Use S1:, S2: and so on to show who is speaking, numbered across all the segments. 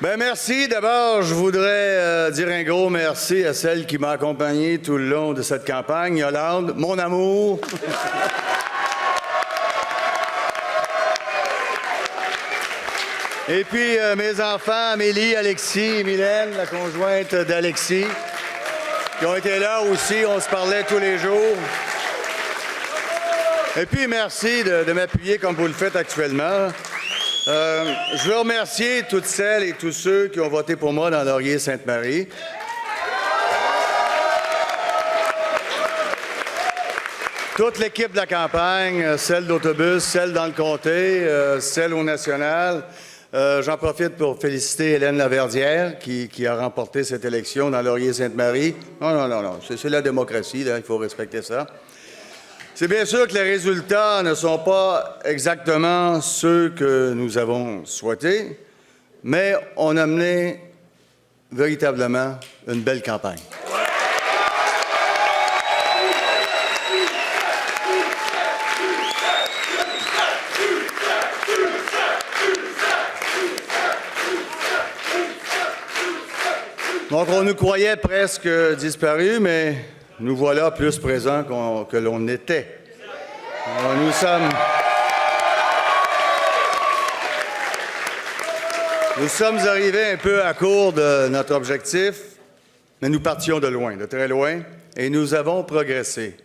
S1: Ben merci. D'abord, je voudrais dire un gros merci à celle qui m'a accompagné tout le long de cette campagne, Yolande, mon amour. Et puis mes enfants, Amélie, Alexis et Mylène, la conjointe d'Alexis, qui ont été là aussi. On se parlait tous les jours. Et puis merci de m'appuyer comme vous le faites actuellement. Je veux remercier toutes celles et tous ceux qui ont voté pour moi dans Laurier-Sainte-Marie. Toute l'équipe de la campagne, celle d'autobus, celle dans le comté, celle au national. J'en profite pour féliciter Hélène Laverdière qui a remporté cette élection dans Laurier-Sainte-Marie. Non, c'est la démocratie, là, il faut respecter ça. C'est bien sûr que les résultats ne sont pas exactement ceux que nous avons souhaités, mais on a mené véritablement une belle campagne. Donc, on nous croyait presque disparus, mais nous voilà plus présents que l'on était. Nous sommes arrivés un peu à court de notre objectif, mais nous partions de loin, de très loin, et nous avons progressé.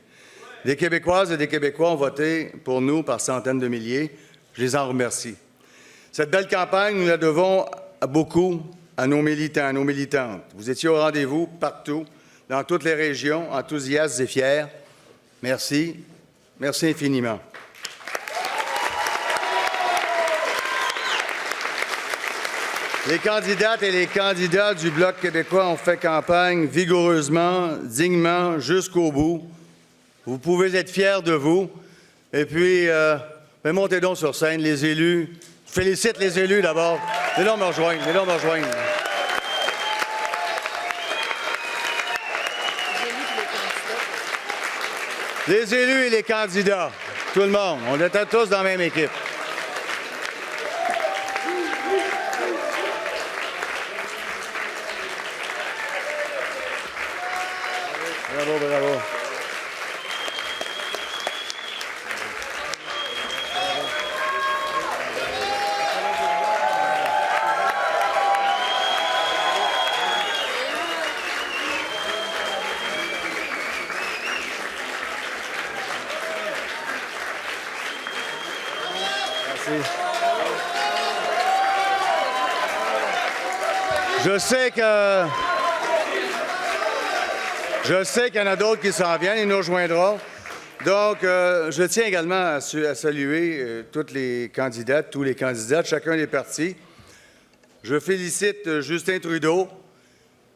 S1: Des Québécoises et des Québécois ont voté pour nous par centaines de milliers. Je les en remercie. Cette belle campagne, nous la devons beaucoup à nos militants, à nos militantes. Vous étiez au rendez-vous partout, dans toutes les régions, enthousiastes et fiers. Merci. Merci infiniment. Les candidates et les candidats du Bloc québécois ont fait campagne vigoureusement, dignement, jusqu'au bout. Vous pouvez être fiers de vous. Et puis, montez donc sur scène, les élus. Je félicite les élus d'abord. Venez donc me rejoindre. Les élus et les candidats, tout le monde. On était tous dans la même équipe. Bravo. Je sais qu'il y en a d'autres qui s'en viennent, ils nous rejoindront. Donc, je tiens également à saluer toutes les candidates, tous les candidats de chacun des partis. Je félicite Justin Trudeau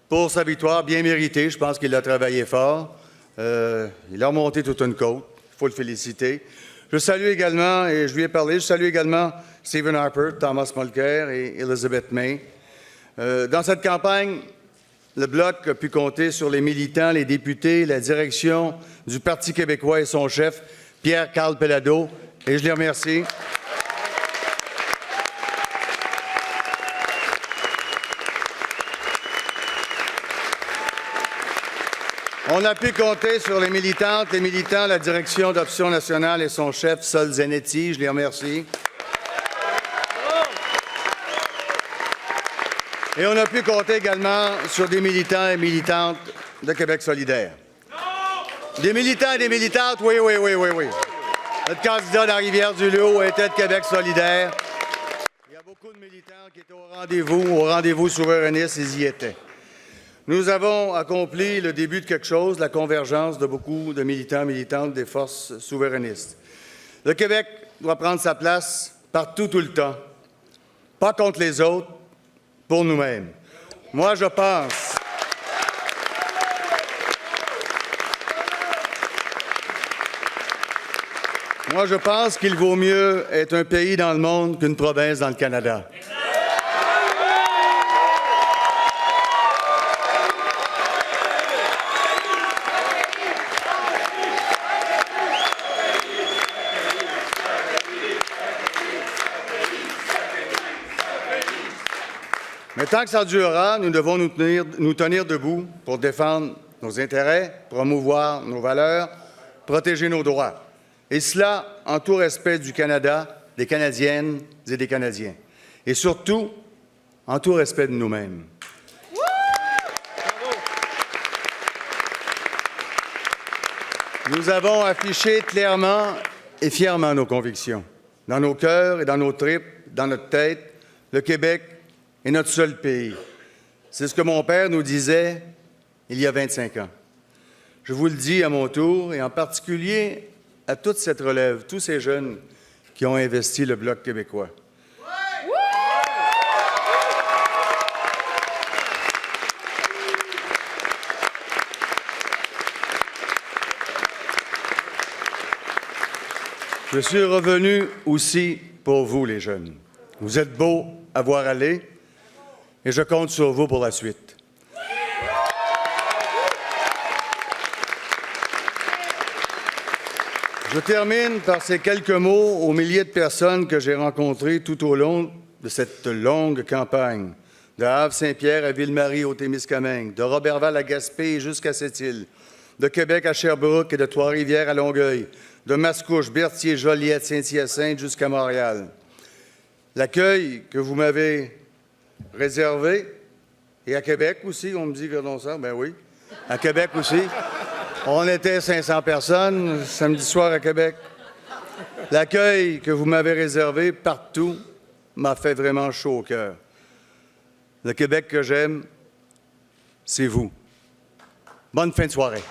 S1: pour sa victoire bien méritée. Je pense qu'il a travaillé fort. Il a remonté toute une côte. Il faut le féliciter. Je salue également, et je lui ai parlé, je salue également Stephen Harper, Thomas Mulcair et Elizabeth May. Dans cette campagne, le Bloc a pu compter sur les militants, les députés, la direction du Parti québécois et son chef, Pierre-Carl Pelado, et je les remercie. On a pu compter sur les militantes, les militants, la direction d'Option nationale et son chef, Sol Zanetti, je les remercie. Et on a pu compter également sur des militants et militantes de Québec solidaire. Des militants et des militantes, oui. Notre candidat de la Rivière-du-Loup était de Québec solidaire. Il y a beaucoup de militants qui étaient au rendez-vous souverainiste, ils y étaient. Nous avons accompli le début de quelque chose, la convergence de beaucoup de militants et militantes des forces souverainistes. Le Québec doit prendre sa place partout, tout le temps, pas contre les autres, pour nous-mêmes. Moi, je pense qu'il vaut mieux être un pays dans le monde qu'une province dans le Canada. Mais tant que ça durera, nous devons nous tenir debout pour défendre nos intérêts, promouvoir nos valeurs, protéger nos droits. Et cela en tout respect du Canada, des Canadiennes et des Canadiens. Et surtout, en tout respect de nous-mêmes. Nous avons affiché clairement et fièrement nos convictions. Dans nos cœurs et dans nos tripes, dans notre tête, le Québec est notre seul pays. C'est ce que mon père nous disait il y a 25 ans. Je vous le dis à mon tour, et en particulier à toute cette relève, tous ces jeunes qui ont investi le Bloc québécois. Je suis revenu aussi pour vous, les jeunes. Vous êtes beaux à voir aller et je compte sur vous pour la suite. Je termine par ces quelques mots aux milliers de personnes que j'ai rencontrées tout au long de cette longue campagne, de Havre-Saint-Pierre à Ville-Marie au Témiscamingue, de Roberval à Gaspé jusqu'à Sept-Îles, de Québec à Sherbrooke et de Trois-Rivières à Longueuil, de Mascouche, Berthier, Joliette, Saint-Hyacinthe jusqu'à Montréal. L'accueil que vous m'avez réservé, et à Québec aussi, on me dit Verdon-Sarre, ben oui, à Québec aussi. On était 500 personnes samedi soir à Québec. L'accueil que vous m'avez réservé partout m'a fait vraiment chaud au cœur. Le Québec que j'aime, c'est vous. Bonne fin de soirée.